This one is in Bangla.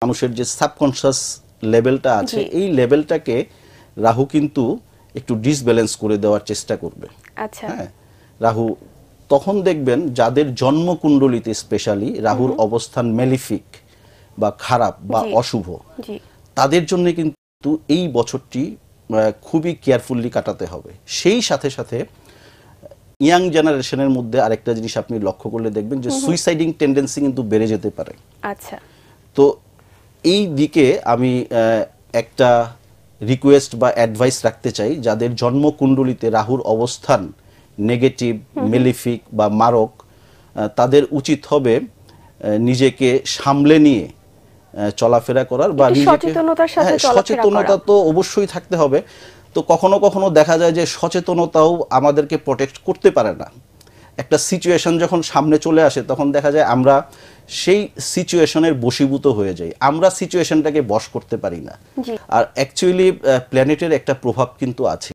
মানুষের যে সাবকনশিয়াস লেভেলটা আছে এই লেভেলটাকে রাহু কিন্তু একটু ডিসব্যালেন্স করে দেওয়ার চেষ্টা করবে। আচ্ছা। হ্যাঁ, রাহু তখন দেখবেন যাদের জন্মকুণ্ডলিতে স্পেশালি রাহুর অবস্থান মেলিফিক বা খারাপ বা অশুভ, তাদের জন্য কিন্তু এই বছরটি খুবই কেয়ারফুলি কাটাতে হবে। সেই সাথে সাথে ইয়াং জেনারেশনের মধ্যে আরেকটা জিনিস আপনি লক্ষ্য করলে দেখবেন যে সুইসাইডিং টেন্ডেন্সি কিন্তু বেড়ে যেতে পারে। আচ্ছা। তো এই দিকে আমি একটা রিকোয়েস্ট বা অ্যাডভাইস রাখতে চাই, যাদের জন্মকুণ্ডলিতে রাহুর অবস্থান নেগেটিভ, মেলিফিক বা মারক, তাদের উচিত হবে নিজেকে সামলে নিয়ে চলাফেরা করার বা সচেতনতা তো অবশ্যই থাকতে হবে। তো কখনো কখনো দেখা যায় যে সচেতনতাও আমাদেরকে প্রোটেক্ট করতে পারে না। একটা সিচুয়েশন যখন সামনে চলে আসে তখন দেখা যায় আমরা সেই সিচুয়েশনের বশীভূত হয়ে যাই, আমরা সিচুয়েশনটাকে বশ করতে পারি না। আর অ্যাকচুয়ালি প্ল্যানেটের একটা প্রভাব কিন্তু আছে।